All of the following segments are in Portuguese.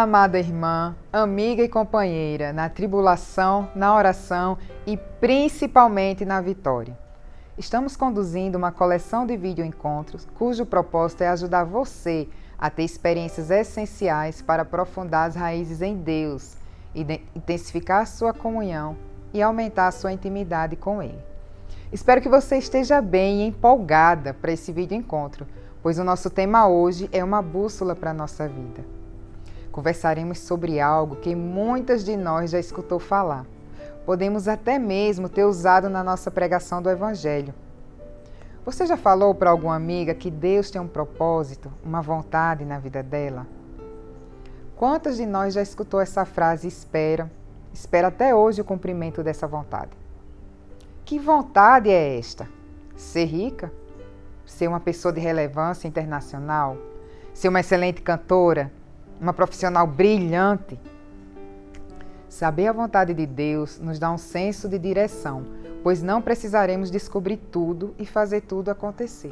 amada irmã, amiga e companheira, na tribulação, na oração e principalmente na vitória. Estamos conduzindo uma coleção de vídeo-encontros cujo propósito é ajudar você a ter experiências essenciais para aprofundar as raízes em Deus, intensificar a sua comunhão e aumentar a sua intimidade com Ele. Espero que você esteja bem e empolgada para esse vídeo-encontro, pois o nosso tema hoje é uma bússola para a nossa vida. Conversaremos sobre algo que muitas de nós já escutou falar. Podemos até mesmo ter usado na nossa pregação do Evangelho. Você já falou para alguma amiga que Deus tem um propósito, uma vontade na vida dela? Quantas de nós já escutou essa frase espera até hoje o cumprimento dessa vontade? Que vontade é esta? Ser rica? Ser uma pessoa de relevância internacional? Ser uma excelente cantora? Uma profissional brilhante? Saber a vontade de Deus nos dá um senso de direção, pois não precisaremos descobrir tudo e fazer tudo acontecer.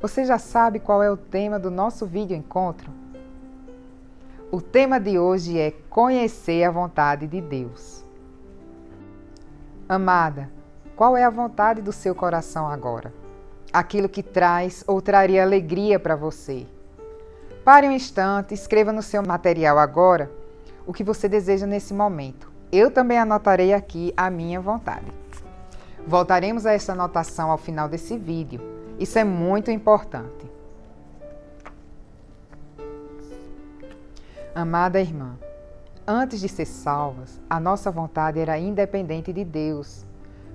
Você já sabe qual é o tema do nosso vídeo encontro? O tema de hoje é conhecer a vontade de Deus. Amada, qual é a vontade do seu coração agora? Aquilo que traz ou traria alegria para você? Pare um instante, escreva no seu material agora o que você deseja nesse momento. Eu também anotarei aqui a minha vontade. Voltaremos a essa anotação ao final desse vídeo. Isso é muito importante. Amada irmã, antes de ser salvas, a nossa vontade era independente de Deus.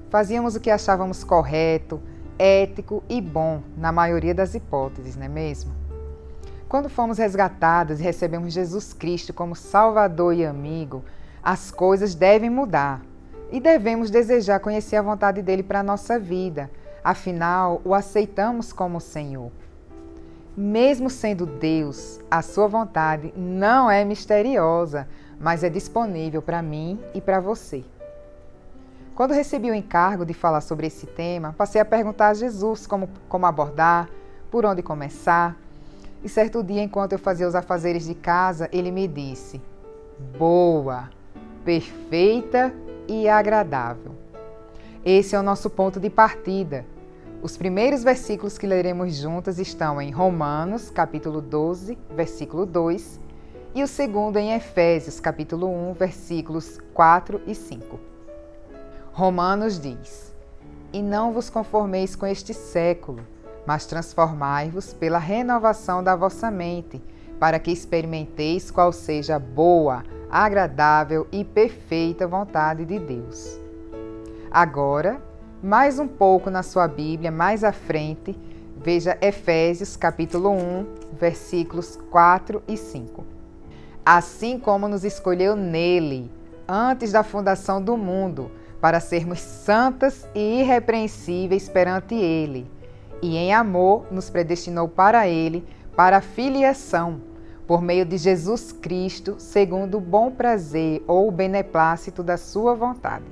Fazíamos o que achávamos correto, ético e bom, na maioria das hipóteses, não é mesmo? Quando fomos resgatados e recebemos Jesus Cristo como Salvador e amigo, as coisas devem mudar e devemos desejar conhecer a vontade dele para a nossa vida. Afinal, o aceitamos como Senhor. Mesmo sendo Deus, a sua vontade não é misteriosa, mas é disponível para mim e para você. Quando recebi o encargo de falar sobre esse tema, passei a perguntar a Jesus como abordar, por onde começar. E certo dia, enquanto eu fazia os afazeres de casa, ele me disse: boa, perfeita e agradável. Esse é o nosso ponto de partida. Os primeiros versículos que leremos juntas estão em Romanos, capítulo 12, versículo 2, e o segundo em Efésios, capítulo 1, versículos 4 e 5. Romanos diz: e não vos conformeis com este século, mas transformai-vos pela renovação da vossa mente, para que experimenteis qual seja a boa, agradável e perfeita vontade de Deus. Agora, mais um pouco na sua Bíblia, mais à frente, veja Efésios capítulo 1, versículos 4 e 5. Assim como nos escolheu nele, antes da fundação do mundo, para sermos santas e irrepreensíveis perante ele, e em amor nos predestinou para ele, para a filiação, por meio de Jesus Cristo, segundo o bom prazer ou o beneplácito da sua vontade.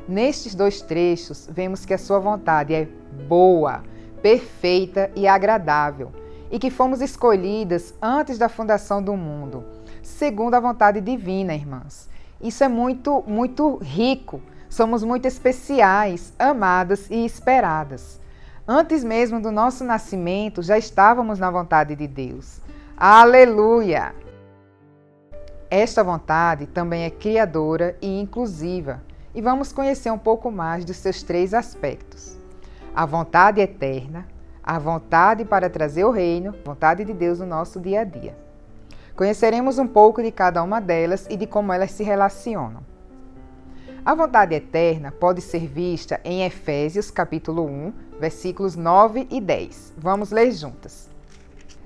Nestes dois trechos, vemos que a sua vontade é boa, perfeita e agradável, e que fomos escolhidas antes da fundação do mundo, segundo a vontade divina, irmãs. Isso é muito rico, somos muito especiais, amadas e esperadas. Antes mesmo do nosso nascimento, já estávamos na vontade de Deus. Aleluia! Esta vontade também é criadora e inclusiva, e vamos conhecer um pouco mais dos seus três aspectos. A vontade eterna, a vontade para trazer o reino, a vontade de Deus no nosso dia a dia. Conheceremos um pouco de cada uma delas e de como elas se relacionam. A vontade eterna pode ser vista em Efésios capítulo 1, versículos 9 e 10. Vamos ler juntas.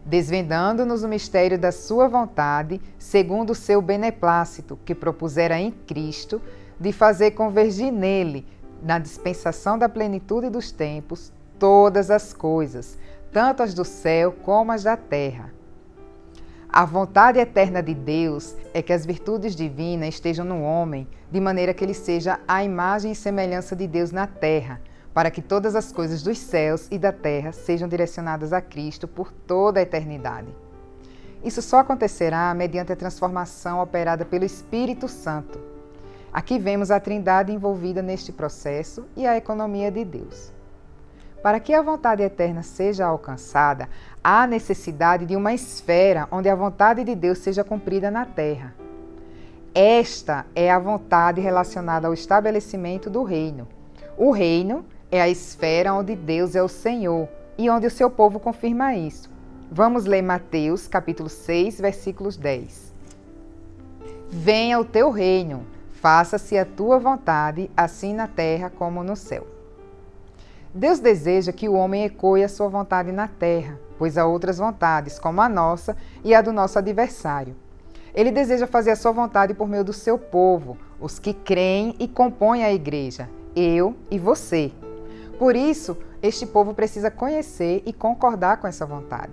Desvendando-nos o mistério da sua vontade, segundo o seu beneplácito, que propusera em Cristo, de fazer convergir nele, na dispensação da plenitude dos tempos, todas as coisas, tanto as do céu como as da terra. A vontade eterna de Deus é que as virtudes divinas estejam no homem, de maneira que ele seja a imagem e semelhança de Deus na terra, para que todas as coisas dos céus e da terra sejam direcionadas a Cristo por toda a eternidade. Isso só acontecerá mediante a transformação operada pelo Espírito Santo. Aqui vemos a Trindade envolvida neste processo e a economia de Deus. Para que a vontade eterna seja alcançada, há necessidade de uma esfera onde a vontade de Deus seja cumprida na terra. Esta é a vontade relacionada ao estabelecimento do reino. O reino é a esfera onde Deus é o Senhor e onde o seu povo confirma isso. Vamos ler Mateus, capítulo 6, versículos 10. Venha o teu reino, faça-se a tua vontade, assim na terra como no céu. Deus deseja que o homem ecoe a sua vontade na terra, pois há outras vontades, como a nossa e a do nosso adversário. Ele deseja fazer a sua vontade por meio do seu povo, os que creem e compõem a igreja, eu e você. Por isso, este povo precisa conhecer e concordar com essa vontade.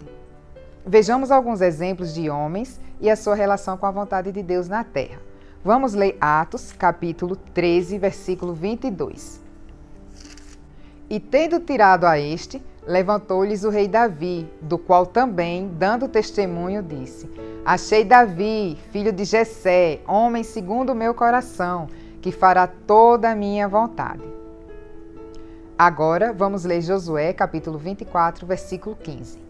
Vejamos alguns exemplos de homens e a sua relação com a vontade de Deus na terra. Vamos ler Atos, capítulo 13, versículo 22. E tendo tirado a este, levantou-lhes o rei Davi, do qual também, dando testemunho, disse: Achei Davi, filho de Jessé, homem segundo o meu coração, que fará toda a minha vontade. Agora vamos ler Josué, capítulo 24, versículo 15.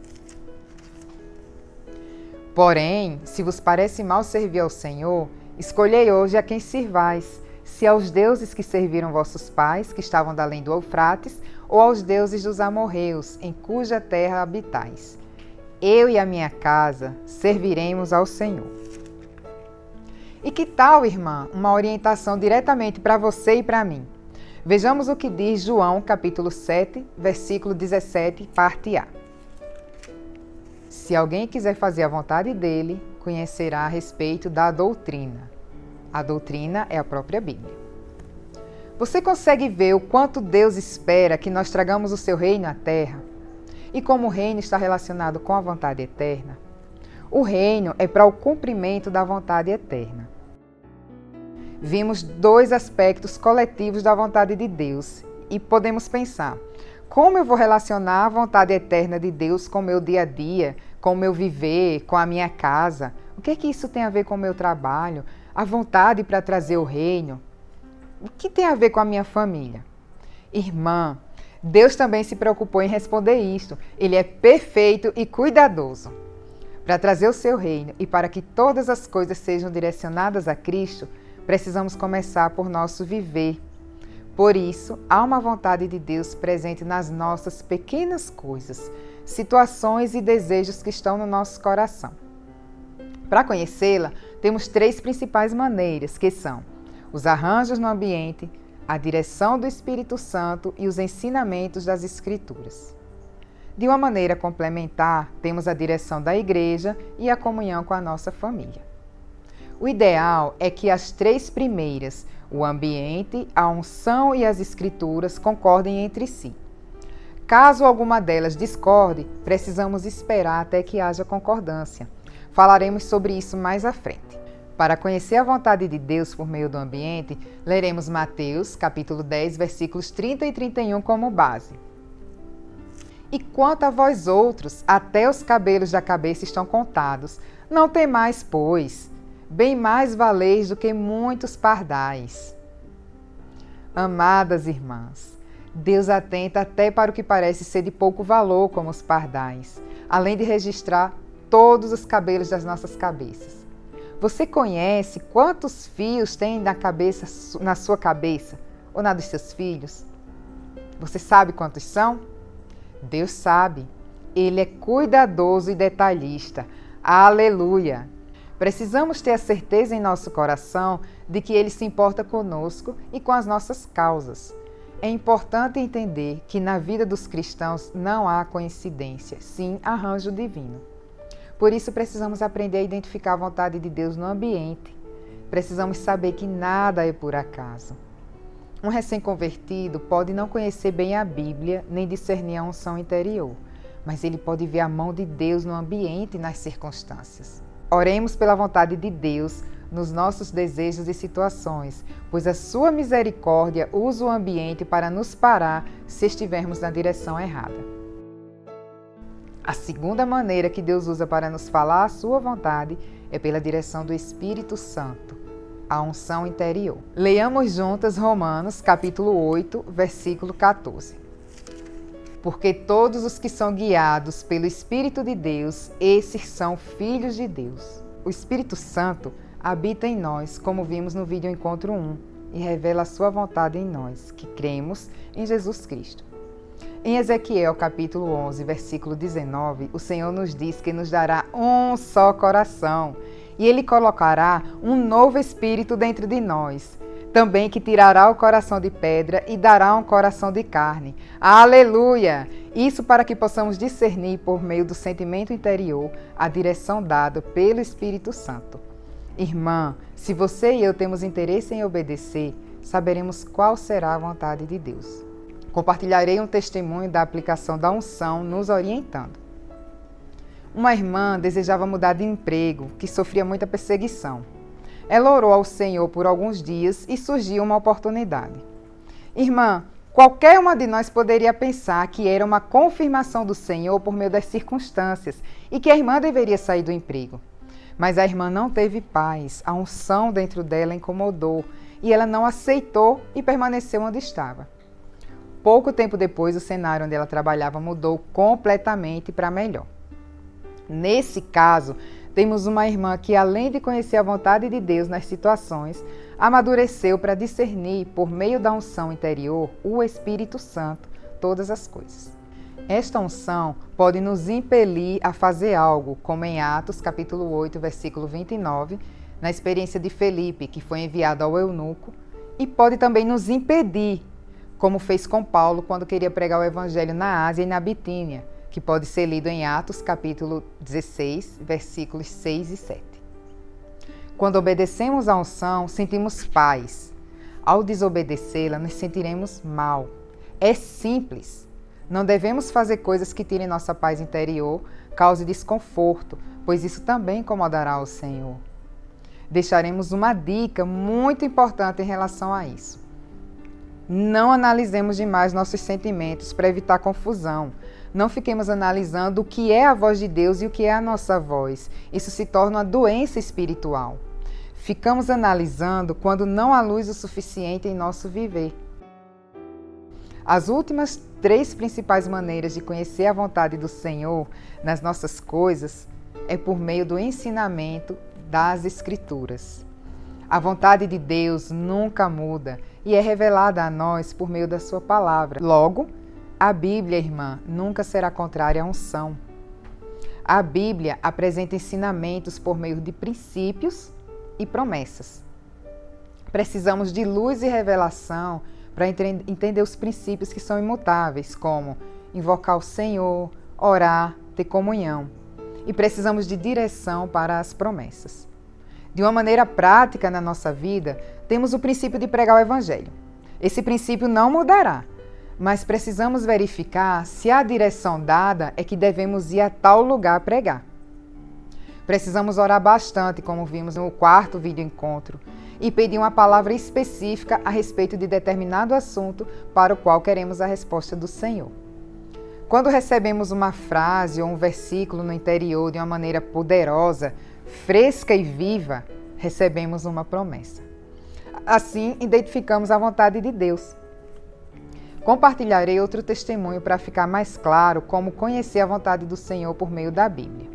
Porém, se vos parece mal servir ao Senhor, escolhei hoje a quem sirvais, se aos deuses que serviram vossos pais, que estavam da além do Eufrates, ou aos deuses dos amorreus, em cuja terra habitais. Eu e a minha casa serviremos ao Senhor. E que tal, irmã, uma orientação diretamente para você e para mim? Vejamos o que diz João, capítulo 7, versículo 17, parte A. Se alguém quiser fazer a vontade dele, conhecerá a respeito da doutrina. A doutrina é a própria Bíblia. Você consegue ver o quanto Deus espera que nós tragamos o seu reino à terra? E como o reino está relacionado com a vontade eterna? O reino é para o cumprimento da vontade eterna. Vimos dois aspectos coletivos da vontade de Deus e podemos pensar: como eu vou relacionar a vontade eterna de Deus com o meu dia a dia, com o meu viver, com a minha casa? O que é que isso tem a ver com o meu trabalho? A vontade para trazer o reino? O que tem a ver com a minha família? Irmã, Deus também se preocupou em responder isto. Ele é perfeito e cuidadoso. Para trazer o seu reino e para que todas as coisas sejam direcionadas a Cristo, precisamos começar por nosso viver. Por isso, há uma vontade de Deus presente nas nossas pequenas coisas, situações e desejos que estão no nosso coração. Para conhecê-la, temos três principais maneiras, que são os arranjos no ambiente, a direção do Espírito Santo e os ensinamentos das Escrituras. De uma maneira complementar, temos a direção da igreja e a comunhão com a nossa família. O ideal é que as três primeiras, o ambiente, a unção e as Escrituras, concordem entre si. Caso alguma delas discorde, precisamos esperar até que haja concordância. Falaremos sobre isso mais à frente. Para conhecer a vontade de Deus por meio do ambiente, leremos Mateus, capítulo 10, versículos 30 e 31 como base. E quanto a vós outros, até os cabelos da cabeça estão contados. Não temais, pois, bem mais valeis do que muitos pardais. Amadas irmãs, Deus atenta até para o que parece ser de pouco valor, como os pardais, além de registrar todos os cabelos das nossas cabeças. Você conhece quantos fios tem na sua cabeça ou na dos seus filhos? Você sabe quantos são? Deus sabe. Ele é cuidadoso e detalhista. Aleluia! Precisamos ter a certeza em nosso coração de que Ele se importa conosco e com as nossas causas. É importante entender que na vida dos cristãos não há coincidência, sim arranjo divino. Por isso precisamos aprender a identificar a vontade de Deus no ambiente. Precisamos saber que nada é por acaso. Um recém-convertido pode não conhecer bem a Bíblia, nem discernir a unção interior, mas ele pode ver a mão de Deus no ambiente e nas circunstâncias. Oremos pela vontade de Deus nos nossos desejos e situações, pois a sua misericórdia usa o ambiente para nos parar se estivermos na direção errada. A segunda maneira que Deus usa para nos falar a sua vontade é pela direção do Espírito Santo, a unção interior. Leiamos juntas Romanos, capítulo 8, versículo 14. Porque todos os que são guiados pelo Espírito de Deus, esses são filhos de Deus. O Espírito Santo habita em nós, como vimos no vídeo Encontro 1, e revela a sua vontade em nós, que cremos em Jesus Cristo. Em Ezequiel, capítulo 11, versículo 19, o Senhor nos diz que nos dará um só coração, e Ele colocará um novo espírito dentro de nós. Também que tirará o coração de pedra e dará um coração de carne. Aleluia! Isso para que possamos discernir por meio do sentimento interior a direção dada pelo Espírito Santo. Irmã, se você e eu temos interesse em obedecer, saberemos qual será a vontade de Deus. Compartilharei um testemunho da aplicação da unção nos orientando. Uma irmã desejava mudar de emprego, que sofria muita perseguição. Ela orou ao Senhor por alguns dias e surgiu uma oportunidade. Irmã, qualquer uma de nós poderia pensar que era uma confirmação do Senhor por meio das circunstâncias e que a irmã deveria sair do emprego. Mas a irmã não teve paz, a unção dentro dela incomodou e ela não aceitou e permaneceu onde estava. Pouco tempo depois, o cenário onde ela trabalhava mudou completamente para melhor. Nesse caso, temos uma irmã que, além de conhecer a vontade de Deus nas situações, amadureceu para discernir, por meio da unção interior, o Espírito Santo, todas as coisas. Esta unção pode nos impelir a fazer algo, como em Atos, capítulo 8, versículo 29, na experiência de Felipe, que foi enviado ao eunuco, e pode também nos impedir, como fez com Paulo quando queria pregar o Evangelho na Ásia e na Bitínia, que pode ser lido em Atos, capítulo 16, versículos 6 e 7. Quando obedecemos à unção, sentimos paz. Ao desobedecê-la, nos sentiremos mal. É simples. Não devemos fazer coisas que tirem nossa paz interior, cause desconforto, pois isso também incomodará o Senhor. Deixaremos uma dica muito importante em relação a isso. Não analisemos demais nossos sentimentos para evitar confusão. Não fiquemos analisando o que é a voz de Deus e o que é a nossa voz. Isso se torna uma doença espiritual. Ficamos analisando quando não há luz o suficiente em nosso viver. As últimas 3 principais maneiras de conhecer a vontade do Senhor nas nossas coisas é por meio do ensinamento das Escrituras. A vontade de Deus nunca muda e é revelada a nós por meio da sua palavra. Logo, a Bíblia, irmã, nunca será contrária à unção. A Bíblia apresenta ensinamentos por meio de princípios e promessas. Precisamos de luz e revelação para entender os princípios que são imutáveis, como invocar o Senhor, orar, ter comunhão. E precisamos de direção para as promessas. De uma maneira prática na nossa vida, temos o princípio de pregar o Evangelho. Esse princípio não mudará, mas precisamos verificar se a direção dada é que devemos ir a tal lugar pregar. Precisamos orar bastante, como vimos no 4º vídeo encontro, e pedir uma palavra específica a respeito de determinado assunto para o qual queremos a resposta do Senhor. Quando recebemos uma frase ou um versículo no interior de uma maneira poderosa, fresca e viva, recebemos uma promessa. Assim, identificamos a vontade de Deus. Compartilharei outro testemunho para ficar mais claro como conhecer a vontade do Senhor por meio da Bíblia.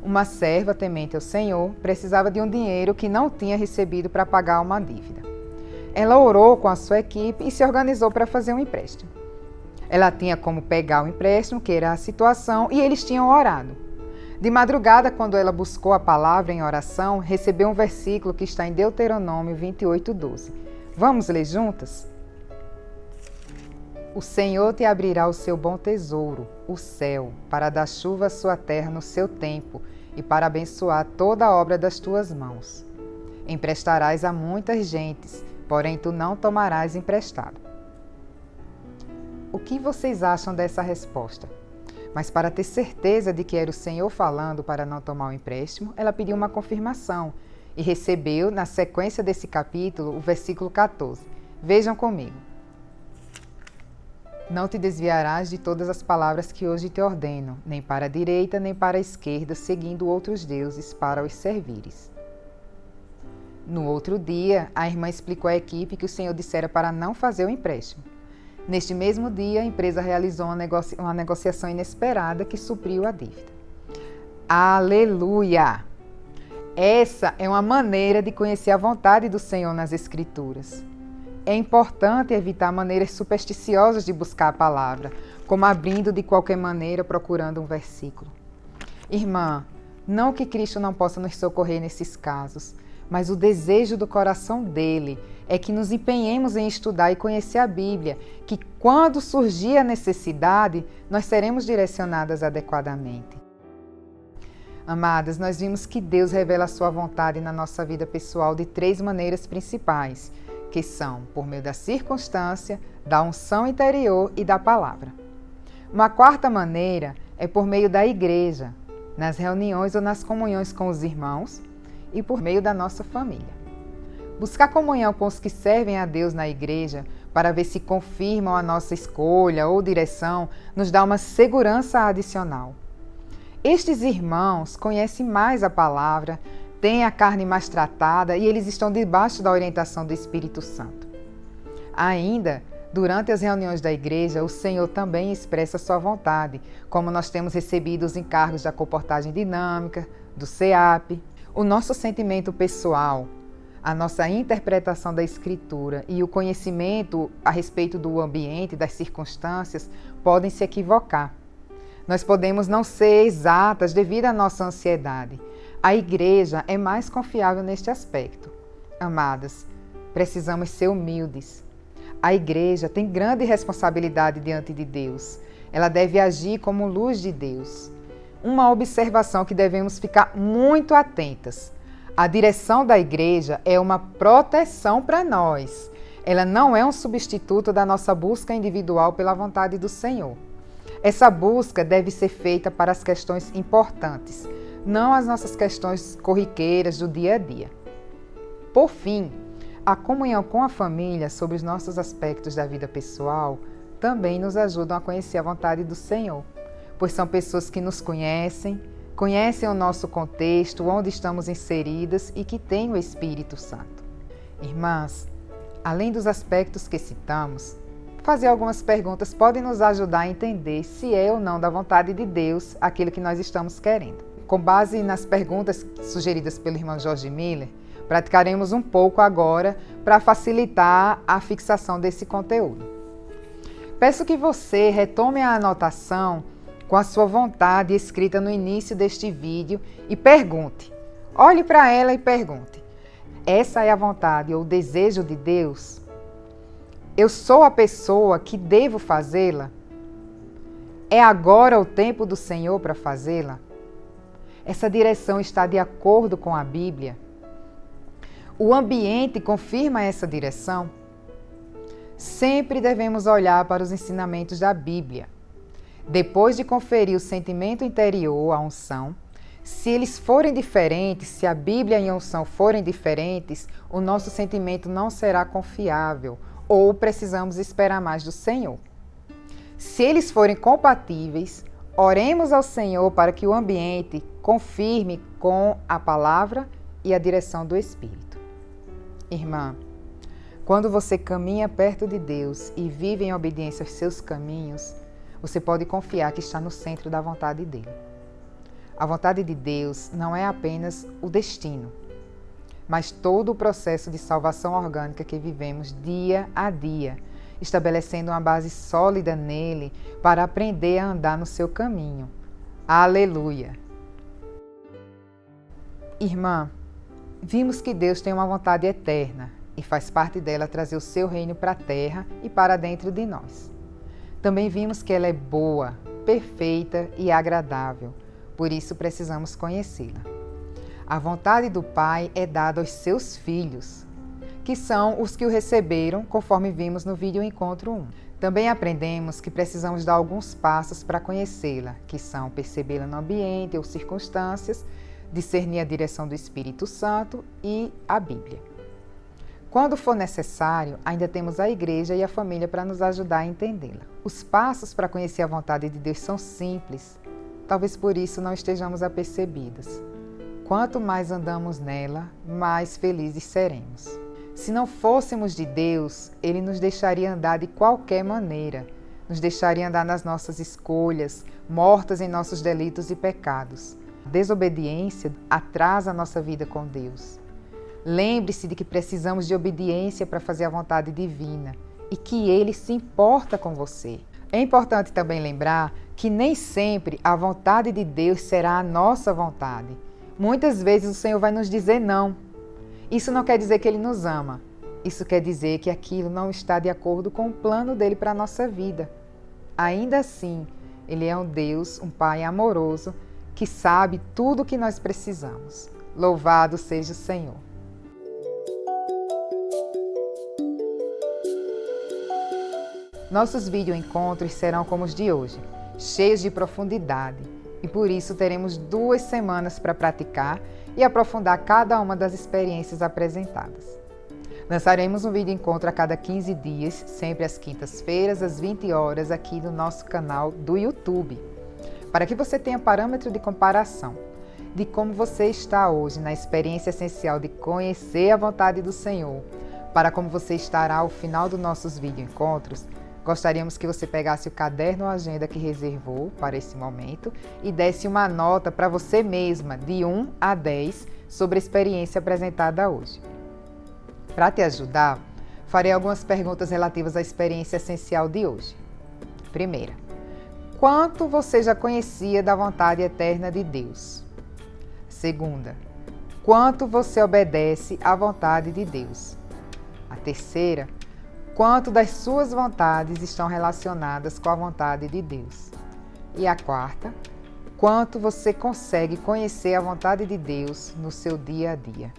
Uma serva temente ao Senhor precisava de um dinheiro que não tinha recebido para pagar uma dívida. Ela orou com a sua equipe e se organizou para fazer um empréstimo. Ela tinha como pegar o empréstimo, que era a situação, e eles tinham orado. De madrugada, quando ela buscou a palavra em oração, recebeu um versículo que está em Deuteronômio 28:12. Vamos ler juntas? O Senhor te abrirá o seu bom tesouro, o céu, para dar chuva à sua terra no seu tempo e para abençoar toda a obra das tuas mãos. Emprestarás a muitas gentes, porém tu não tomarás emprestado. O que vocês acham dessa resposta? Mas para ter certeza de que era o Senhor falando para não tomar o empréstimo, ela pediu uma confirmação e recebeu, na sequência desse capítulo, o versículo 14. Vejam comigo. Não te desviarás de todas as palavras que hoje te ordeno, nem para a direita, nem para a esquerda, seguindo outros deuses para os servires. No outro dia, a irmã explicou à equipe que o Senhor dissera para não fazer o empréstimo. Neste mesmo dia, a empresa realizou uma negociação inesperada que supriu a dívida. Aleluia! Essa é uma maneira de conhecer a vontade do Senhor nas Escrituras. É importante evitar maneiras supersticiosas de buscar a palavra, como abrindo de qualquer maneira procurando um versículo. Irmã, não que Cristo não possa nos socorrer nesses casos, mas o desejo do coração dele é que nos empenhemos em estudar e conhecer a Bíblia, que quando surgir a necessidade, nós seremos direcionadas adequadamente. Amadas, nós vimos que Deus revela a sua vontade na nossa vida pessoal de 3 maneiras principais, que são por meio da circunstância, da unção interior e da palavra. Uma 4ª maneira é por meio da igreja, nas reuniões ou nas comunhões com os irmãos e por meio da nossa família. Buscar comunhão com os que servem a Deus na igreja para ver se confirmam a nossa escolha ou direção nos dá uma segurança adicional. Estes irmãos conhecem mais a palavra, têm a carne mais tratada e eles estão debaixo da orientação do Espírito Santo. Ainda, durante as reuniões da igreja, o Senhor também expressa sua vontade, como nós temos recebido os encargos da comportagem dinâmica, do CEAP. O nosso sentimento pessoal, a nossa interpretação da Escritura e o conhecimento a respeito do ambiente, das circunstâncias, podem se equivocar. Nós podemos não ser exatas devido à nossa ansiedade. A igreja é mais confiável neste aspecto. Amadas, precisamos ser humildes. A igreja tem grande responsabilidade diante de Deus. Ela deve agir como luz de Deus. Uma observação que devemos ficar muito atentas. A direção da igreja é uma proteção para nós. Ela não é um substituto da nossa busca individual pela vontade do Senhor. Essa busca deve ser feita para as questões importantes, não as nossas questões corriqueiras do dia a dia. Por fim, a comunhão com a família sobre os nossos aspectos da vida pessoal também nos ajudam a conhecer a vontade do Senhor, pois são pessoas que nos conhecem o nosso contexto, onde estamos inseridas e que têm o Espírito Santo. Irmãs, além dos aspectos que citamos, fazer algumas perguntas pode nos ajudar a entender se é ou não da vontade de Deus aquilo que nós estamos querendo. Com base nas perguntas sugeridas pelo irmão George Miller, praticaremos um pouco agora para facilitar a fixação desse conteúdo. Peço que você retome a anotação com a sua vontade escrita no início deste vídeo e pergunte. Olhe para ela e pergunte: essa é a vontade ou o desejo de Deus? Eu sou a pessoa que devo fazê-la? É agora o tempo do Senhor para fazê-la? Essa direção está de acordo com a Bíblia? O ambiente confirma essa direção? Sempre devemos olhar para os ensinamentos da Bíblia. Depois de conferir o sentimento interior, a unção, se eles forem diferentes, se a Bíblia e a unção forem diferentes, o nosso sentimento não será confiável ou precisamos esperar mais do Senhor. Se eles forem compatíveis, oremos ao Senhor para que o ambiente confirme com a palavra e a direção do Espírito. Irmã, quando você caminha perto de Deus e vive em obediência aos seus caminhos, você pode confiar que está no centro da vontade dele. A vontade de Deus não é apenas o destino, mas todo o processo de salvação orgânica que vivemos dia a dia, estabelecendo uma base sólida nele para aprender a andar no seu caminho. Aleluia! Irmã, vimos que Deus tem uma vontade eterna e faz parte dela trazer o seu reino para a terra e para dentro de nós. Também vimos que ela é boa, perfeita e agradável, por isso precisamos conhecê-la. A vontade do Pai é dada aos seus filhos, que são os que o receberam, conforme vimos no vídeo Encontro 1. Também aprendemos que precisamos dar alguns passos para conhecê-la, que são percebê-la no ambiente ou circunstâncias, discernir a direção do Espírito Santo e a Bíblia. Quando for necessário, ainda temos a igreja e a família para nos ajudar a entendê-la. Os passos para conhecer a vontade de Deus são simples, talvez por isso não estejamos apercebidos. Quanto mais andamos nela, mais felizes seremos. Se não fôssemos de Deus, Ele nos deixaria andar de qualquer maneira, nos deixaria andar nas nossas escolhas, mortas em nossos delitos e pecados. A desobediência atrasa a nossa vida com Deus. Lembre-se de que precisamos de obediência para fazer a vontade divina e que Ele se importa com você. É importante também lembrar que nem sempre a vontade de Deus será a nossa vontade. Muitas vezes o Senhor vai nos dizer não. Isso não quer dizer que Ele nos ama. Isso quer dizer que aquilo não está de acordo com o plano dele para a nossa vida. Ainda assim, Ele é um Deus, um Pai amoroso, que sabe tudo o que nós precisamos. Louvado seja o Senhor. Nossos vídeo-encontros serão como os de hoje, cheios de profundidade, e por isso teremos 2 semanas para praticar e aprofundar cada uma das experiências apresentadas. Lançaremos um vídeo-encontro a cada 15 dias, sempre às quintas-feiras, às 20 horas, aqui no nosso canal do YouTube, para que você tenha parâmetro de comparação de como você está hoje na experiência essencial de conhecer a vontade do Senhor, para como você estará ao final dos nossos vídeo-encontros. Gostaríamos que você pegasse o caderno ou agenda que reservou para esse momento e desse uma nota para você mesma, de 1 a 10, sobre a experiência apresentada hoje. Para te ajudar, farei algumas perguntas relativas à experiência essencial de hoje. Primeira, quanto você já conhecia da vontade eterna de Deus? Segunda, quanto você obedece à vontade de Deus? A terceira, quanto das suas vontades estão relacionadas com a vontade de Deus? E a quarta, quanto você consegue conhecer a vontade de Deus no seu dia a dia?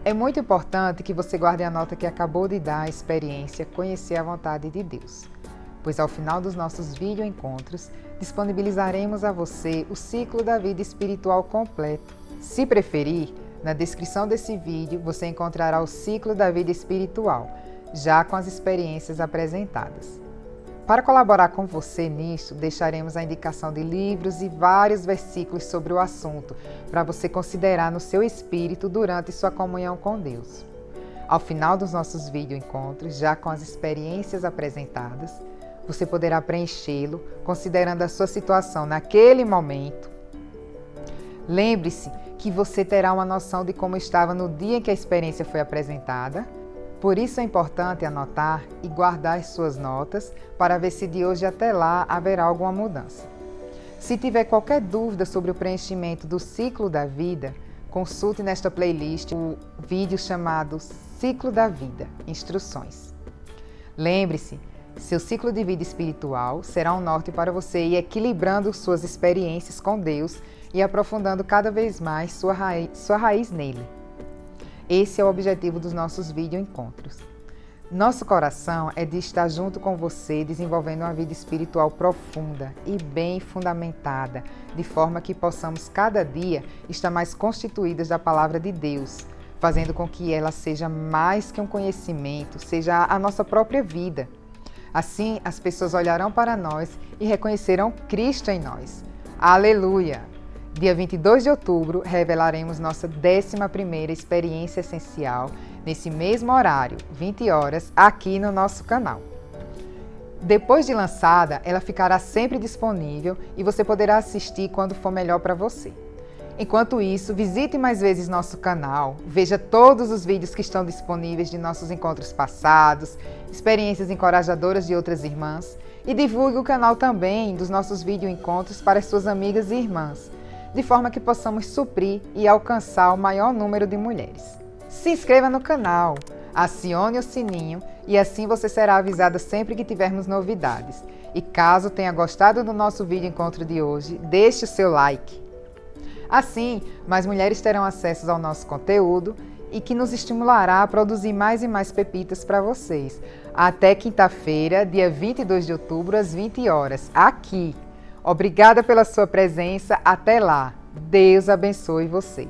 É muito importante que você guarde a nota que acabou de dar à experiência Conhecer a Vontade de Deus, pois ao final dos nossos vídeo-encontros, disponibilizaremos a você o ciclo da vida espiritual completo. Se preferir, na descrição desse vídeo você encontrará o ciclo da vida espiritual, já com as experiências apresentadas. Para colaborar com você nisso, deixaremos a indicação de livros e vários versículos sobre o assunto, para você considerar no seu espírito durante sua comunhão com Deus. Ao final dos nossos vídeo-encontros, já com as experiências apresentadas, você poderá preenchê-lo, considerando a sua situação naquele momento. Lembre-se que você terá uma noção de como estava no dia em que a experiência foi apresentada. Por isso é importante anotar e guardar as suas notas para ver se de hoje até lá haverá alguma mudança. Se tiver qualquer dúvida sobre o preenchimento do ciclo da vida, consulte nesta playlist o vídeo chamado Ciclo da Vida, Instruções. Lembre-se, seu ciclo de vida espiritual será um norte para você ir equilibrando suas experiências com Deus e aprofundando cada vez mais sua raiz nele. Esse é o objetivo dos nossos vídeo-encontros. Nosso coração é de estar junto com você, desenvolvendo uma vida espiritual profunda e bem fundamentada, de forma que possamos cada dia estar mais constituídas da Palavra de Deus, fazendo com que ela seja mais que um conhecimento, seja a nossa própria vida. Assim, as pessoas olharão para nós e reconhecerão Cristo em nós. Aleluia! Dia 22 de outubro, revelaremos nossa 11ª experiência essencial, nesse mesmo horário, 20 horas, aqui no nosso canal. Depois de lançada, ela ficará sempre disponível e você poderá assistir quando for melhor para você. Enquanto isso, visite mais vezes nosso canal, veja todos os vídeos que estão disponíveis de nossos encontros passados, experiências encorajadoras de outras irmãs e divulgue o canal também dos nossos vídeo-encontros para as suas amigas e irmãs, de forma que possamos suprir e alcançar o maior número de mulheres. Se inscreva no canal, acione o sininho e assim você será avisada sempre que tivermos novidades. E caso tenha gostado do nosso vídeo encontro de hoje, deixe o seu like. Assim, mais mulheres terão acesso ao nosso conteúdo e que nos estimulará a produzir mais e mais pepitas para vocês. Até quinta-feira, dia 22 de outubro, às 20 horas, aqui. Obrigada pela sua presença. Até lá. Deus abençoe você.